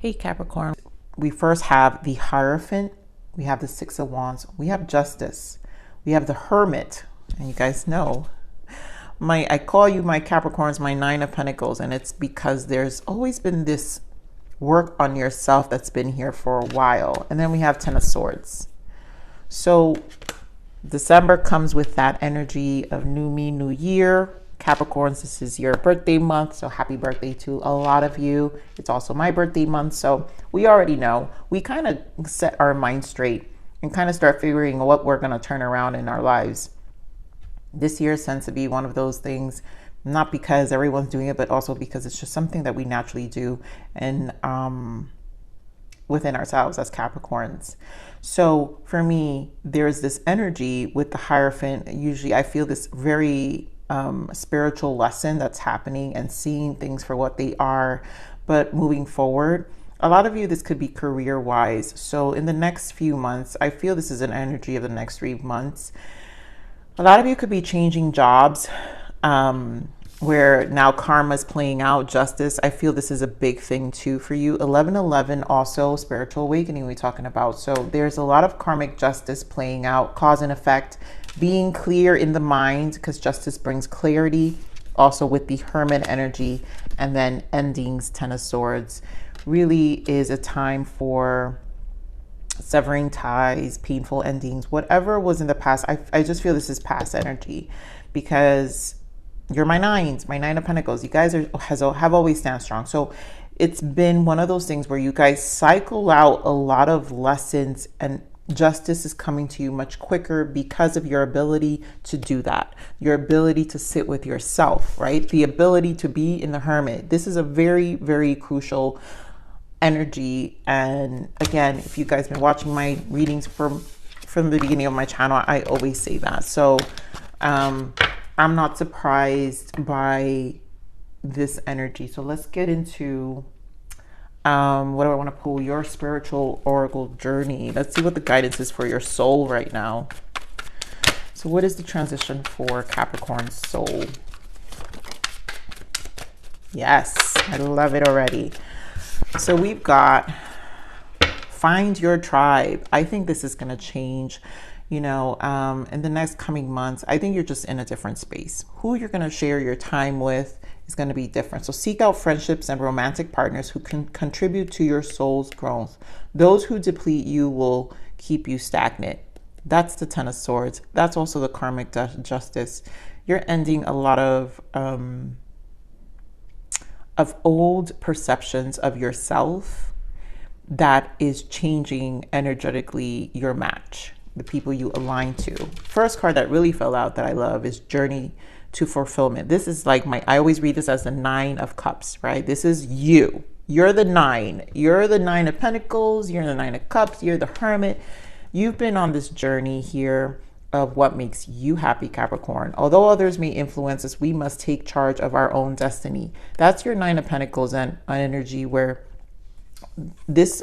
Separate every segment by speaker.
Speaker 1: Hey Capricorn, we first have the Hierophant, we have the Six of Wands, we have Justice, we have the Hermit, and you guys know, I call you my Capricorns, my Nine of Pentacles, and it's because there's always been this work on yourself that's been here for a while. And then we have Ten of Swords. So December comes with that energy of new me, new year. Capricorns, this is your birthday month, so happy birthday to a lot of you. It's also my birthday month, so we already know. We kind of set our mind straight and kind of start figuring what we're going to turn around in our lives. This year tends to be one of those things, not because everyone's doing it, but also because it's just something that we naturally do and within ourselves as Capricorns. So for me, there's this energy with the Hierophant. Usually I feel this very spiritual lesson that's happening and seeing things for what they are, but moving forward. A lot of you, this could be career wise. So in the next few months, I feel this is an energy of the next 3 months. A lot of you could be changing jobs, where now karma is playing out, justice. I feel this is a big thing too for you. 1111 also spiritual awakening we're talking about. So there's a lot of karmic justice playing out, cause and effect, being clear in the mind, because justice brings clarity. Also with the Hermit energy, and then endings, Ten of Swords, really is a time for severing ties, painful endings, whatever was in the past. I just feel this is past energy, because you're my nines, my Nine of Pentacles. You guys have always stand strong. So it's been one of those things where you guys cycle out a lot of lessons, and justice is coming to you much quicker because of your ability to do that. Your ability to sit with yourself, right? The ability to be in the Hermit. This is a very, very crucial energy. And again, if you guys been watching my readings from the beginning of my channel, I always say that. So I'm not surprised by this energy. So let's get into what do I want to pull? Your spiritual oracle journey. Let's see what the guidance is for your soul right now. So what is the transition for Capricorn soul? Yes, I love it already. So we've got find your tribe. I think this is going to change, you know, in the next coming months. I think you're just in a different space. Who you're going to share your time with is going to be different. So seek out friendships and romantic partners who can contribute to your soul's growth. Those who deplete you will keep you stagnant. That's the Ten of Swords. That's also the karmic justice. You're ending a lot of old perceptions of yourself that is changing energetically your match, the people you align to. First card that really fell out that I love is Journey to Fulfillment. This is like I always read this as the Nine of Cups, right? This is you. You're the nine. You're the Nine of Pentacles. You're the Nine of Cups. You're the Hermit. You've been on this journey here of what makes you happy, Capricorn. Although others may influence us, we must take charge of our own destiny. That's your Nine of Pentacles and energy, where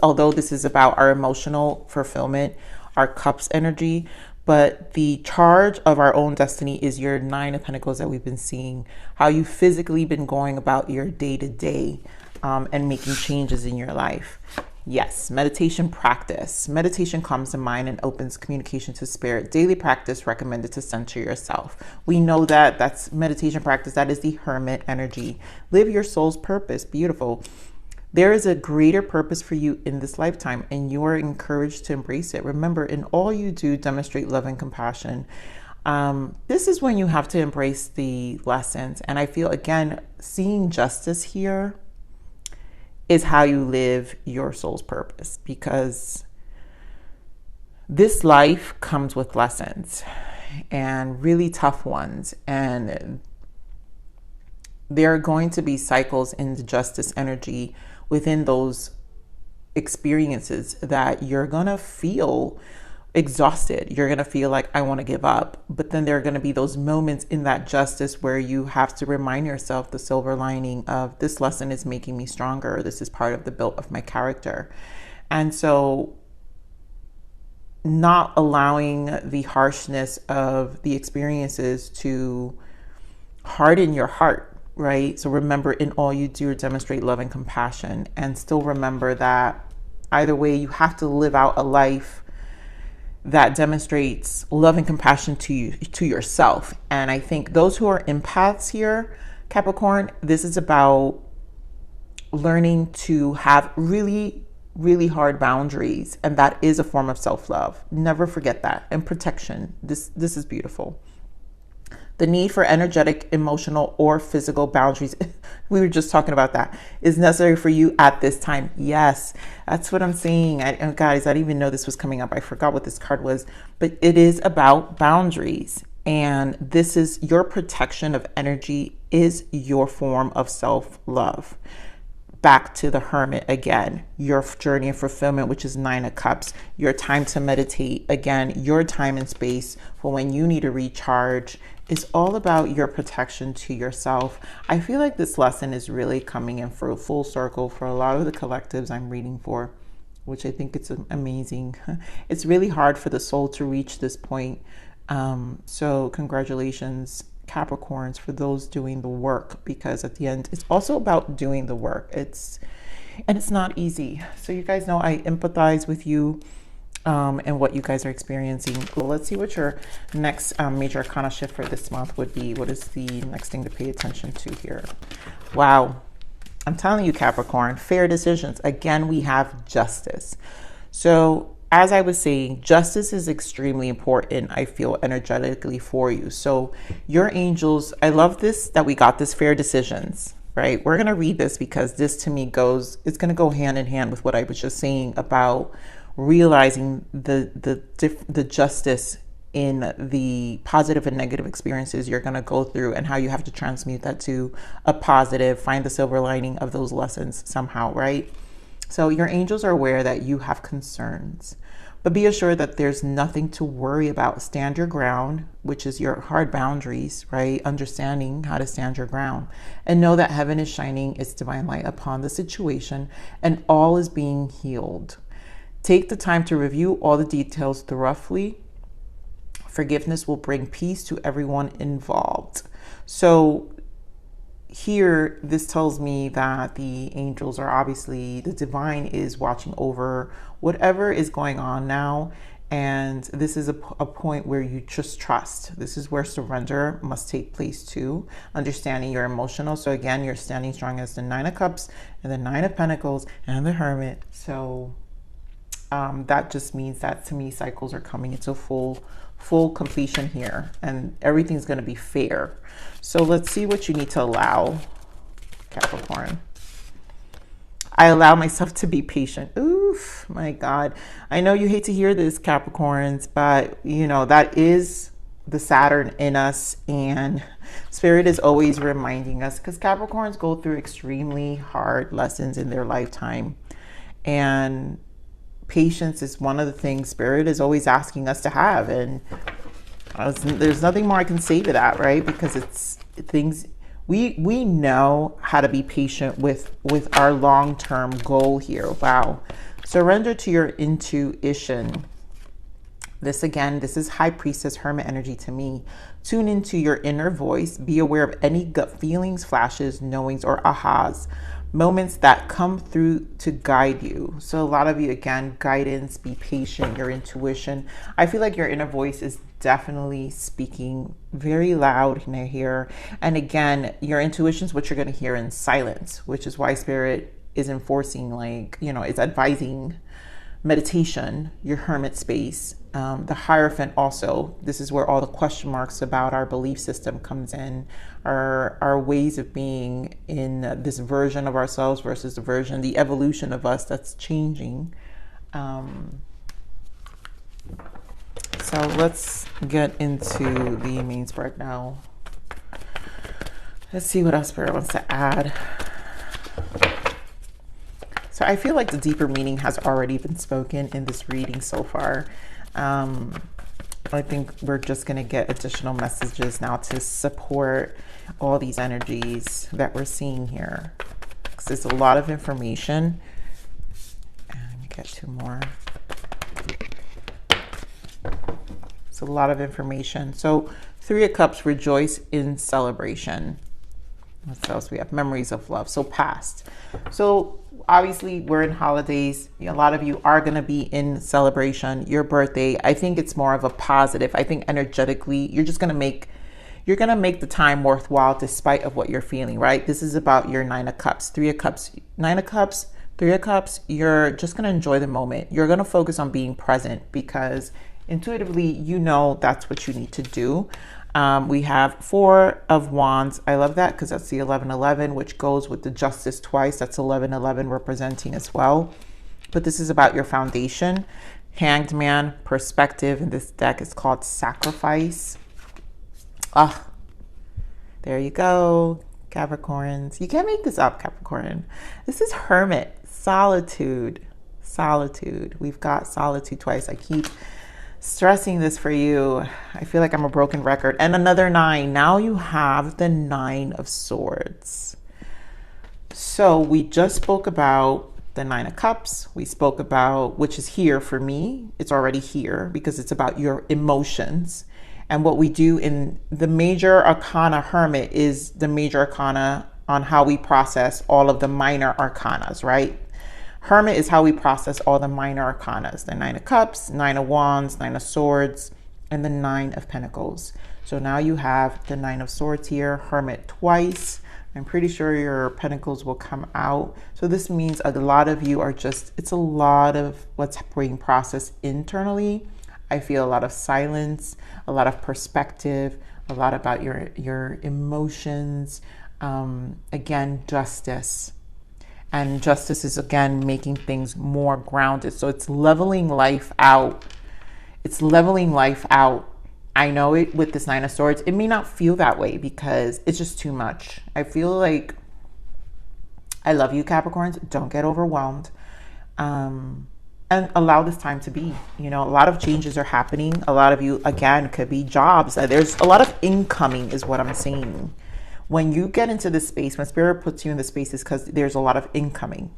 Speaker 1: although this is about our emotional fulfillment, our Cups energy, but the charge of our own destiny is your Nine of Pentacles that we've been seeing, how you physically been going about your day-to-day and making changes in your life. Yes, meditation practice. Meditation calms the mind and opens communication to spirit. Daily practice recommended to center yourself. We know that that's meditation practice. That is the Hermit energy. Live your soul's purpose. Beautiful. There is a greater purpose for you in this lifetime, and you are encouraged to embrace it. Remember, in all you do, demonstrate love and compassion. This is when you have to embrace the lessons. And I feel, again, seeing justice here is how you live your soul's purpose, because this life comes with lessons, and really tough ones. And there are going to be cycles in the justice energy within those experiences that you're going to feel exhausted. You're going to feel like, I want to give up. But then there are going to be those moments in that justice where you have to remind yourself the silver lining of, this lesson is making me stronger. This is part of the build of my character. And so not allowing the harshness of the experiences to harden your heart, right? So remember, in all you do, demonstrate love and compassion, and still remember that either way, you have to live out a life that demonstrates love and compassion to you, to yourself. And I think those who are empaths here, Capricorn, this is about learning to have really, really hard boundaries, and that is a form of self-love. Never forget that. And protection. This is beautiful. The need for energetic, emotional, or physical boundaries, we were just talking about that, is necessary for you at this time. Yes, that's what I'm saying. Guys, I didn't even know this was coming up. I forgot what this card was, but it is about boundaries. And this is your protection of energy, is your form of self-love. Back to the Hermit again, your journey of fulfillment, which is 9 of Cups, your time to meditate, again, your time and space for when you need to recharge, is all about your protection to yourself. I feel like this lesson is really coming in for a full circle for a lot of the collectives I'm reading for, which I think it's amazing. It's really hard for the soul to reach this point. So congratulations, Capricorns, for those doing the work, because at the end it's also about doing the work. It's not easy. So you guys know I empathize with you and what you guys are experiencing. Well, let's see what your next major arcana shift for this month would be. What is the next thing to pay attention to here? Wow, I'm telling you, Capricorn, fair decisions. Again, we have justice. So as I was saying, justice is extremely important, I feel, energetically for you. So your angels, I love this, that we got this fair decisions, right? We're going to read this because this to me it's going to go hand in hand with what I was just saying about realizing the justice in the positive and negative experiences you're going to go through, and how you have to transmute that to a positive, find the silver lining of those lessons somehow, right? So your angels are aware that you have concerns, but be assured that there's nothing to worry about. Stand your ground, which is your hard boundaries, right? Understanding how to stand your ground, and know that heaven is shining its divine light upon the situation, and all is being healed. Take the time to review all the details thoroughly. Forgiveness will bring peace to everyone involved. So here, this tells me that the angels are obviously, the divine is watching over whatever is going on now. And this is a point where you just trust. This is where surrender must take place too. Understanding you're emotional. So again, you're standing strong as the 9 of Cups and the 9 of Pentacles and the Hermit. So that just means that, to me, cycles are coming into full completion here, and everything's going to be fair. So let's see what you need to allow, Capricorn. I allow myself to be patient. Oof, my God. I know you hate to hear this, Capricorns, but you know, that is the Saturn in us, and Spirit is always reminding us, because Capricorns go through extremely hard lessons in their lifetime, and patience is one of the things Spirit is always asking us to have. And there's nothing more I can say to that, right? Because it's things we know how to be patient with our long-term goal here. Wow. Surrender to your intuition. This is High Priestess Hermit energy to me. Tune into your inner voice. Be aware of any gut feelings, flashes, knowings, or ahas. Moments that come through to guide you. So a lot of you, again, guidance, be patient, your intuition. I feel like your inner voice is definitely speaking very loud in here. And again, your intuition is what you're going to hear in silence, which is why Spirit is enforcing, like, you know, it's advising meditation, your hermit space. The Hierophant also, this is where all the question marks about our belief system comes in, our ways of being in this version of ourselves versus the evolution of us that's changing. So let's get into the main spread now. Let's see what else Spirit wants to add. So I feel like the deeper meaning has already been spoken in this reading so far. I think we're just going to get additional messages now to support all these energies that we're seeing here. Because there's a lot of information. And let me get 2 more. It's a lot of information. So 3 of Cups, rejoice in celebration. What else we have? Memories of love. So past. So obviously we're in holidays. A lot of you are going to be in celebration. Your birthday, I think it's more of a positive. I think energetically, you're going to make the time worthwhile despite of what you're feeling, right? This is about your 9 of Cups, 3 of Cups, 9 of Cups, 3 of Cups. You're just going to enjoy the moment. You're going to focus on being present because intuitively, you know that's what you need to do. We have 4 of Wands. I love that because that's the 1111, which goes with the Justice twice. That's 1111 representing as well. But this is about your foundation. Hanged Man, perspective, and this deck is called Sacrifice. Ah, there you go, Capricorns. You can't make this up, Capricorn. This is Hermit, solitude, solitude. We've got solitude twice. I keep stressing this for you. I feel like I'm a broken record. And another 9. Now you have the 9 of Swords. So we just spoke about the 9 of Cups. We spoke about, which is here for me. It's already here because it's about your emotions. And what we do in the major arcana, Hermit is the major arcana on how we process all of the minor arcanas, right? Hermit is how we process all the minor arcanas, the 9 of Cups, 9 of Wands, 9 of Swords, and the 9 of Pentacles. So now you have the 9 of Swords here, Hermit twice. I'm pretty sure your Pentacles will come out. So this means a lot of you are just, it's a lot of what's being processed internally. I feel a lot of silence, a lot of perspective, a lot about your emotions. Again, justice. And justice is, again, making things more grounded. So it's leveling life out. It's leveling life out. I know it with this 9 of Swords. It may not feel that way because it's just too much. I feel like, I love you, Capricorns. Don't get overwhelmed. And allow this time to be. You know, a lot of changes are happening. A lot of you, again, could be jobs. There's a lot of incoming is what I'm saying. When you get into this space, when Spirit puts you in the space, is because there's a lot of incoming.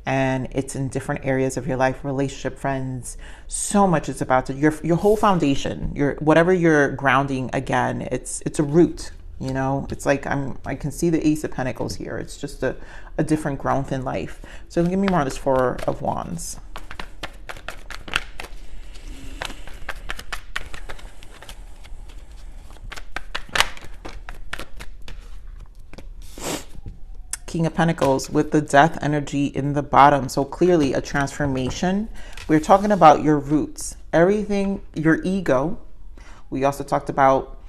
Speaker 1: And it's in different areas of your life, relationship, friends. So much is about to, your whole foundation, whatever you're grounding, again, it's a root. You know, it's like I can see the Ace of Pentacles here. It's just a different growth in life. So give me more of this 4 of Wands. King of Pentacles with the Death energy in the bottom. So clearly a transformation. We're talking about your roots, everything, your ego. We also talked about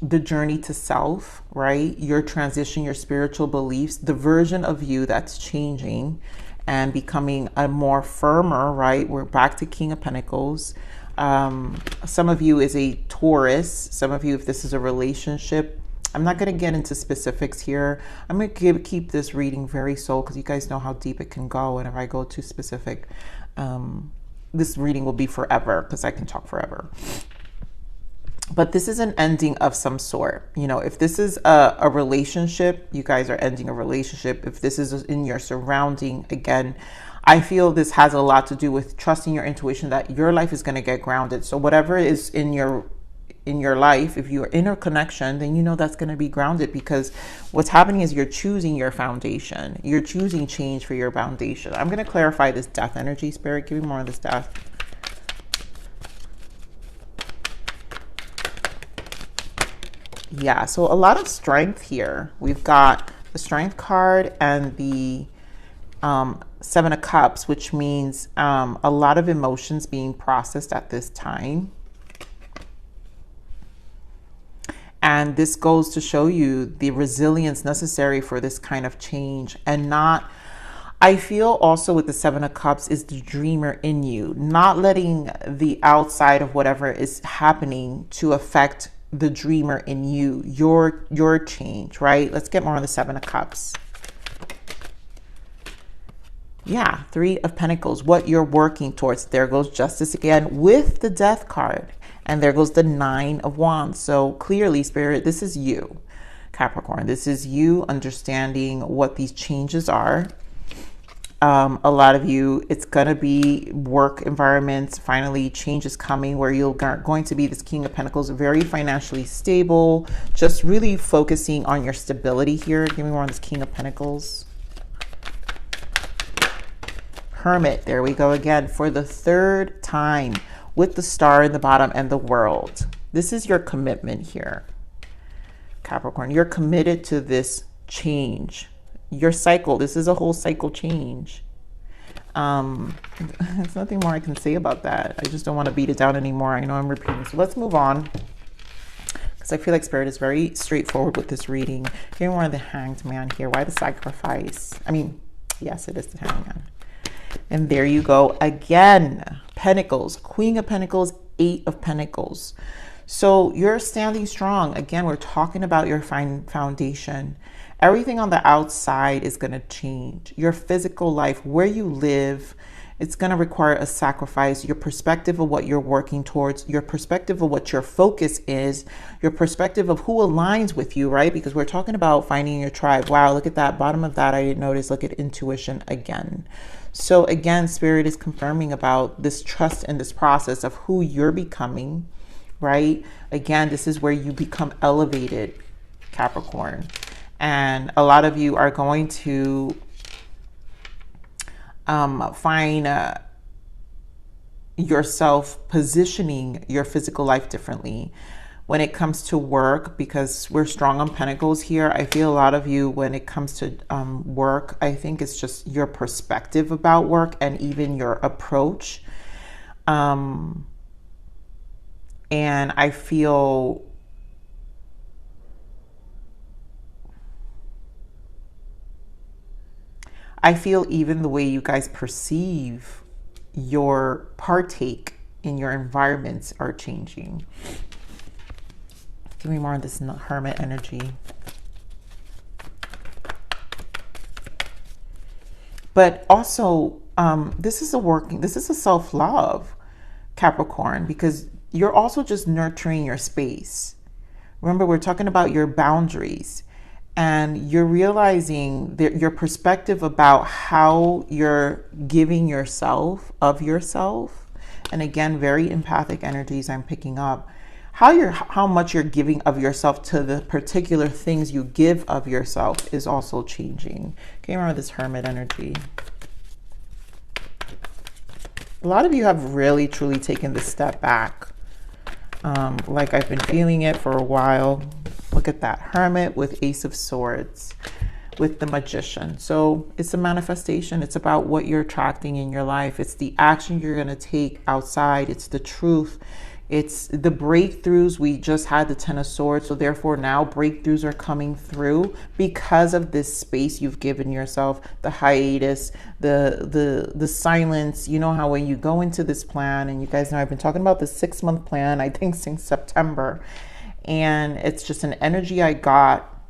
Speaker 1: the journey to self, right? Your transition, your spiritual beliefs, the version of you that's changing and becoming a more firmer, right? We're back to King of Pentacles. Some of you is a Taurus. Some of you, if this is a relationship, I'm not going to get into specifics here. I'm going to keep this reading very soul because you guys know how deep it can go. And if I go too specific, this reading will be forever because I can talk forever. But this is an ending of some sort. You know, if this is a relationship, you guys are ending a relationship. If this is in your surrounding, again, I feel this has a lot to do with trusting your intuition that your life is going to get grounded. So whatever is in your life, if you are in a connection, then you know that's going to be grounded because what's happening is you're choosing your foundation. You're choosing change for your foundation. I'm going to clarify this Death energy, Spirit. Give me more of this Death. Yeah, so a lot of strength here. We've got the Strength card and the 7 of Cups, which means a lot of emotions being processed at this time. And this goes to show you the resilience necessary for this kind of change. And not, I feel also with the 7 of Cups is the dreamer in you, not letting the outside of whatever is happening to affect the dreamer in you, your change, right? Let's get more on the 7 of Cups. Yeah, 3 of Pentacles, what you're working towards. There goes Justice again with the Death card. And there goes the 9 of Wands. So clearly, Spirit, this is you, Capricorn. This is you understanding what these changes are. A lot of you, it's going to be work environments. Finally, change is coming where you're going to be this King of Pentacles, very financially stable, just really focusing on your stability here. Give me more on this King of Pentacles. Hermit, there we go again for the third time with the star in the bottom and the world. This is your commitment here, Capricorn. You're committed to this change. Your cycle, this is a whole cycle change. There's nothing more I can say about that. I just don't want to beat it down anymore. I know I'm repeating. So let's move on, because I feel like Spirit is very straightforward with this reading. Here we're on the Hanged Man here. Why the sacrifice? I mean, yes, it is the Hanged Man. And there you go again. Pentacles, Queen of Pentacles, Eight of Pentacles. So you're standing strong. Again, we're talking about your foundation. Everything on the outside is going to change. Your physical life, where you live, it's going to require a sacrifice. Your perspective of what you're working towards, your perspective of what your focus is, your perspective of who aligns with you, right? Because we're talking about finding your tribe. Wow, look at that. Bottom of that, I didn't notice. Look at intuition again. So again, Spirit is confirming about this trust in this process of who you're becoming, right? Again, this is where you become elevated, Capricorn. And a lot of you are going to find yourself positioning your physical life differently when it comes to work, because we're strong on Pentacles here. I feel a lot of you, when it comes to work, I think it's just your perspective about work and even your approach. And I feel even the way you guys perceive your partake in your environments are changing. Give me more on this Hermit energy. But also, this is a self-love, Capricorn, because you're also just nurturing your space. Remember, we're talking about your boundaries. And you're realizing that your perspective about how you're giving yourself of yourself. And again, very empathic energies I'm picking up. How much you're giving of yourself to the particular things you give of yourself is also changing. Okay, remember this Hermit energy. A lot of you have really, truly taken this step back. Like I've been feeling it for a while. Look at that Hermit with Ace of Swords with the Magician. So it's a manifestation. It's about what you're attracting in your life. It's the action you're going to take outside. It's the truth. It's the breakthroughs. We just had the Ten of Swords. So therefore now breakthroughs are coming through because of this space you've given yourself, the hiatus, the silence. You know how when you go into this plan, and you guys know I've been talking about the 6-month plan, I think since September. And it's just an energy I got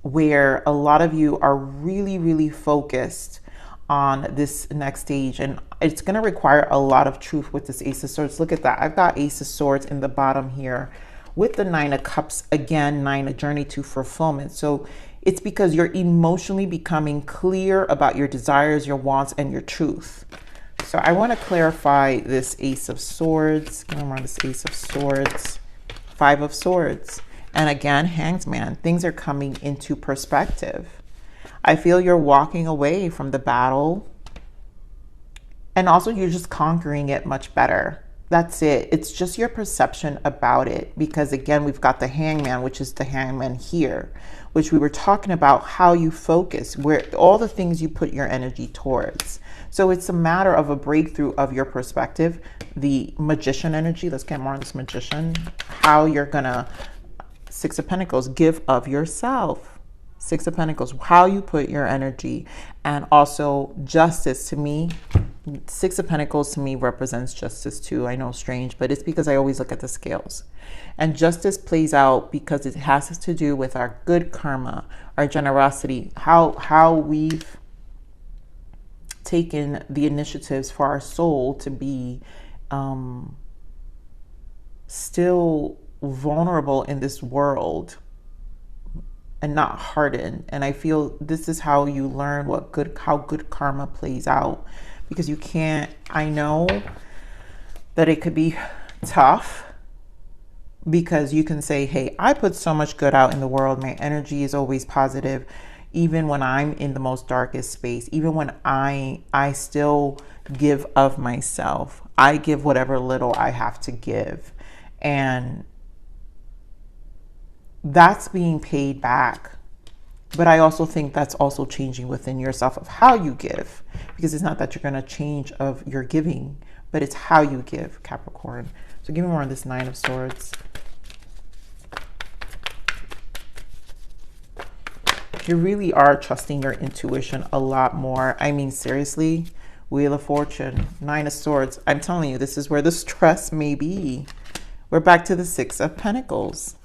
Speaker 1: where a lot of you are really, really focused on this next stage. And it's going to require a lot of truth with this Ace of Swords. Look at that. I've got Ace of Swords in the bottom here with the Nine of Cups. Again, 9, a journey to fulfillment. So it's because you're emotionally becoming clear about your desires, your wants, and your truth. So I want to clarify this Ace of Swords. Give me more on this Ace of Swords. 5 of Swords. And again, Hanged Man. Things are coming into perspective. I feel you're walking away from the battle. And also you're just conquering it much better. That's it. It's just your perception about it. Because again, we've got the Hangman, which is the Hangman here, which we were talking about how you focus, where all the things you put your energy towards. So it's a matter of a breakthrough of your perspective. The Magician energy, let's get more on this Magician. How you're gonna, 6 of Pentacles, give of yourself. 6 of Pentacles, how you put your energy. And also Justice, to me, 6 of Pentacles to me represents justice too. I know, strange, but it's because I always look at the scales. And justice plays out because it has to do with our good karma, our generosity, how we've taken the initiatives for our soul to be still vulnerable in this world, and not harden. And I feel this is how you learn how good karma plays out, because you can't, I know that it could be tough, because you can say, hey, I put so much good out in the world. My energy is always positive, even when I'm in the most darkest space, even when I still give of myself. I give whatever little I have to give. And that's being paid back. But I also think that's also changing within yourself of how you give, because it's not that you're going to change of your giving, but it's how you give, Capricorn. So give me more on this Nine of Swords. You really are trusting your intuition a lot more. I mean, seriously, Wheel of Fortune, Nine of Swords. I'm telling you, this is where the stress may be. We're back to the Six of Pentacles.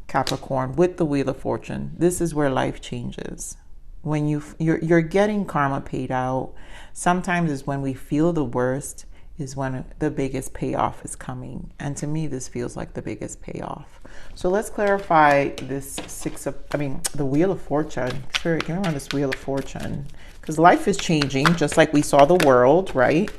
Speaker 1: Capricorn, with the Wheel of Fortune, this is where life changes. When you're getting karma paid out, sometimes is when we feel the worst, is when the biggest payoff is coming. And to me, this feels like the biggest payoff. So let's clarify this the Wheel of Fortune. Sure, give me around this Wheel of Fortune, because life is changing, just like we saw the world, right?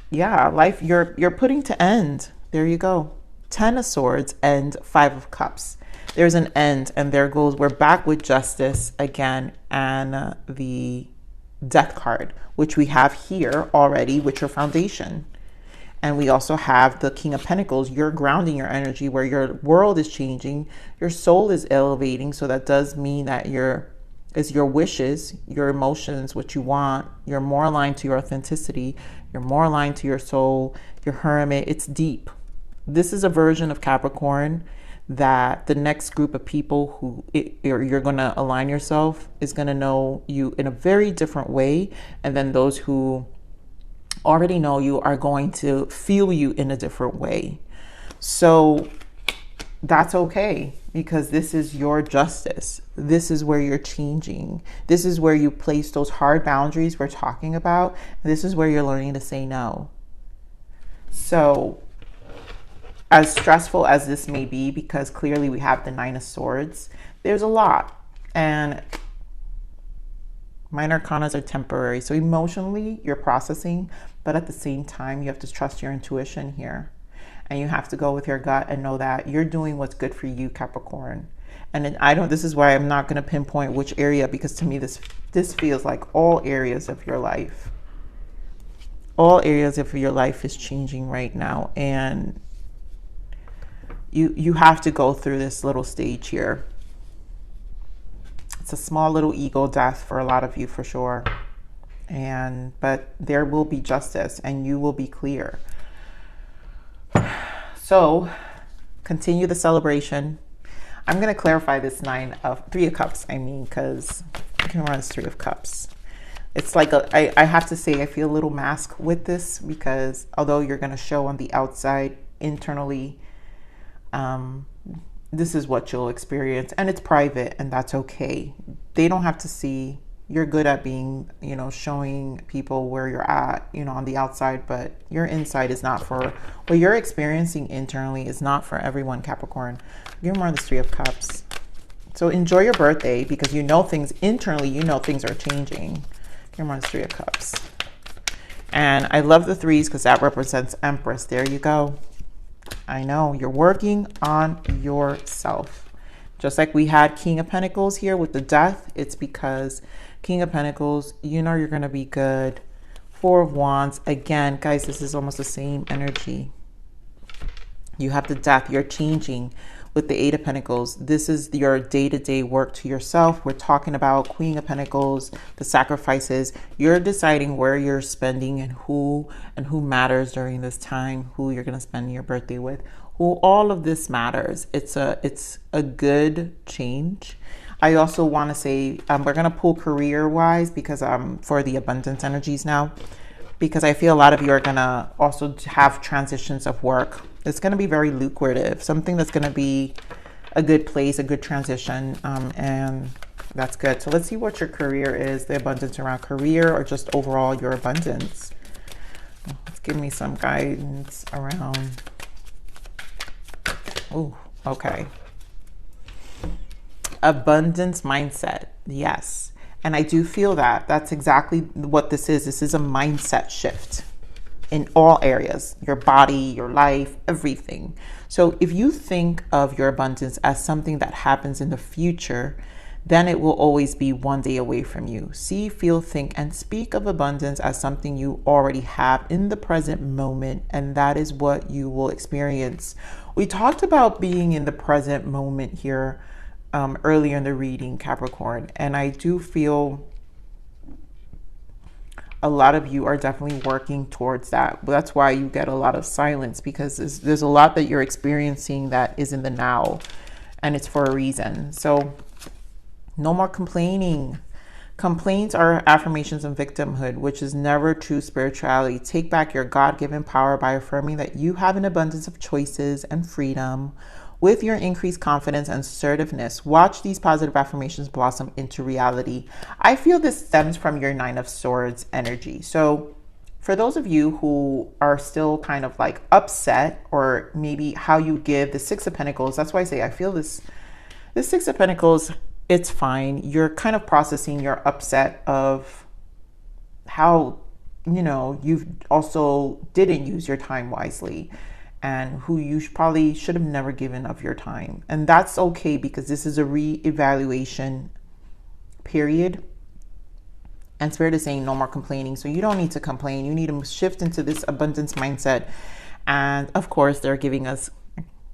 Speaker 1: Yeah, life, you're putting to end. There you go. 10 of Swords and 5 of Cups. There's an end, and there goes, we're back with Justice again, and the Death card, which we have here already with your foundation. And we also have the King of Pentacles. You're grounding your energy where your world is changing. Your soul is elevating. So that does mean that your wishes, your emotions, what you want, you're more aligned to your authenticity. You're more aligned to your soul, your Hermit. It's deep. This is a version of Capricorn that the next group of people who you're going to align yourself is going to know you in a very different way. And then those who already know you are going to feel you in a different way. So that's okay, because this is your justice. This is where you're changing. This is where you place those hard boundaries we're talking about. This is where you're learning to say no. So as stressful as this may be, because clearly we have the Nine of Swords, there's a lot. And minor arcanas are temporary. So emotionally, you're processing, but at the same time, you have to trust your intuition here. And you have to go with your gut and know that you're doing what's good for you, Capricorn. And then this is why I'm not going to pinpoint which area, because to me, this feels like all areas of your life. All areas of your life is changing right now. And you have to go through this little stage here. It's a small little ego death for a lot of you, for sure. But there will be justice, and you will be clear. So continue the celebration. I'm going to clarify this Three of Cups. Because I can run this Three of Cups. It's like I have to say, I feel a little mask with this, because although you're going to show on the outside, internally, this is what you'll experience, and it's private, and that's okay. They don't have to see. You're good at being, showing people where you're at, on the outside, but your inside is not for what you're experiencing internally is not for everyone, Capricorn. You're more on the Three of Cups. So enjoy your birthday, because things internally, things are changing. You're more on the Three of Cups. And I love the threes, because that represents Empress. There you go. I know you're working on yourself. Just like we had King of Pentacles here with the Death, it's because King of Pentacles, you're going to be good. Four of Wands. Again, guys, this is almost the same energy. You have the Death. You're changing with the Eight of Pentacles. This is your day-to-day work to yourself. We're talking about Queen of Pentacles, the sacrifices. You're deciding where you're spending and who matters during this time, who you're going to spend your birthday with. All of this matters. It's a good change. I also want to say we're going to pull career-wise, because for the abundance energies now, because I feel a lot of you are going to also have transitions of work. It's going to be very lucrative, something that's going to be a good place, a good transition, and that's good. So let's see what your career is, the abundance around career, or just overall your abundance. Let's give me some guidance around. Oh, okay. abundance mindset. Yes. And I do feel that that's exactly what this is. This is a mindset shift in all areas, your body, your life, everything. So if you think of your abundance as something that happens in the future, then it will always be one day away from you. See, feel, think, and speak of abundance as something you already have in the present moment, and that is what you will experience. We talked about being in the present moment here earlier in the reading, Capricorn, and I do feel a lot of you are definitely working towards that. That's why you get a lot of silence, because there's a lot that you're experiencing that is in the now, and it's for a reason. So no more complaining. Complaints are affirmations of victimhood, which is never true spirituality. Take back your God-given power by affirming that you have an abundance of choices and freedom. With your increased confidence and assertiveness, watch these positive affirmations blossom into reality. I feel this stems from your 9 of Swords energy. So for those of you who are still kind of like upset, or maybe how you give the 6 of Pentacles, that's why I say I feel this 6 of Pentacles, it's fine. You're kind of processing your upset of how, you know, you've also didn't use your time wisely, and who you probably should have never given of your time. And that's okay, because this is a re-evaluation period. And Spirit is saying no more complaining. So you don't need to complain. You need to shift into this abundance mindset. And of course, they're giving us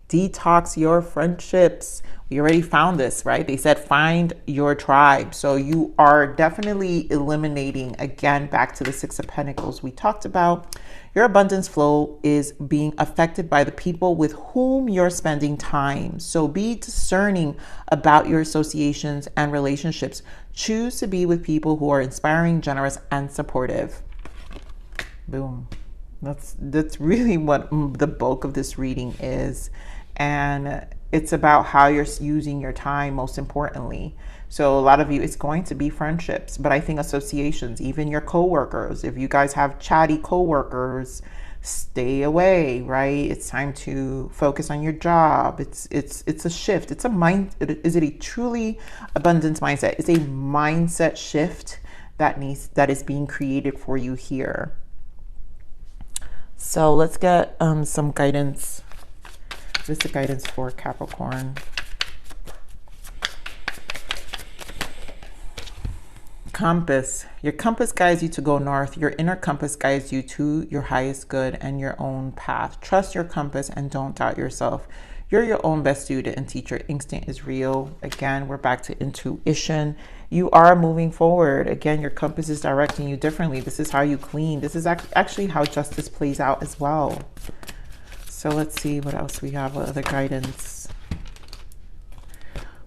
Speaker 1: detox your friendships. We already found this, right? They said find your tribe. So you are definitely eliminating, again, back to the 6 of Pentacles we talked about. Your abundance flow is being affected by the people with whom you're spending time. So be discerning about your associations and relationships. Choose to be with people who are inspiring, generous, and supportive. Boom. That's really what the bulk of this reading is. And it's about how you're using your time, most importantly. So a lot of you, it's going to be friendships, but I think associations, even your coworkers. If you guys have chatty coworkers, stay away, right? It's time to focus on your job. It's a shift. It's a mind. Is it a truly abundance mindset? It's a mindset shift that is being created for you here. So let's get some guidance. This is the guidance for Capricorn. Compass. Your compass guides you to go north. Your inner compass guides you to your highest good and your own path. Trust your compass and don't doubt yourself. You're your own best student and teacher. Instinct is real. Again, we're back to intuition. You are moving forward. Again, your compass is directing you differently. This is how you clean. This is actually how justice plays out as well. So let's see what else we have. What other guidance?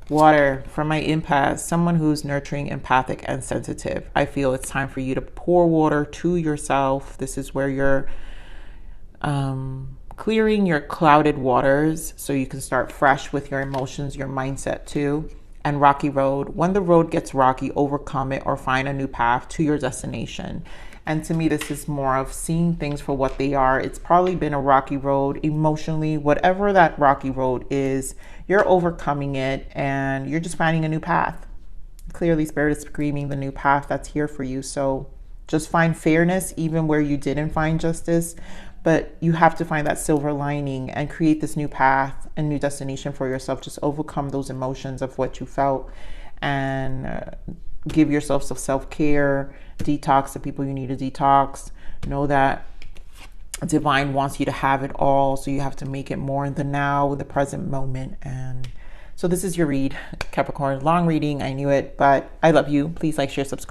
Speaker 1: Water. From my impasse, someone who's nurturing, empathic, and sensitive. I feel it's time for you to pour water to yourself. This is where you're clearing your clouded waters so you can start fresh with your emotions, your mindset too. And rocky road. When the road gets rocky, overcome it or find a new path to your destination. And to me, this is more of seeing things for what they are. It's probably been a rocky road emotionally, whatever that rocky road is, you're overcoming it and you're just finding a new path. Clearly, Spirit is screaming the new path that's here for you. So just find fairness even where you didn't find justice, but you have to find that silver lining and create this new path and new destination for yourself. Just overcome those emotions of what you felt and give yourself some self-care, detox the people you need to detox. Know that divine wants you to have it all, so you have to make it more in the now, the present moment. And so this is your read, Capricorn. Long reading, I knew it, but I love you. Please like, share, subscribe.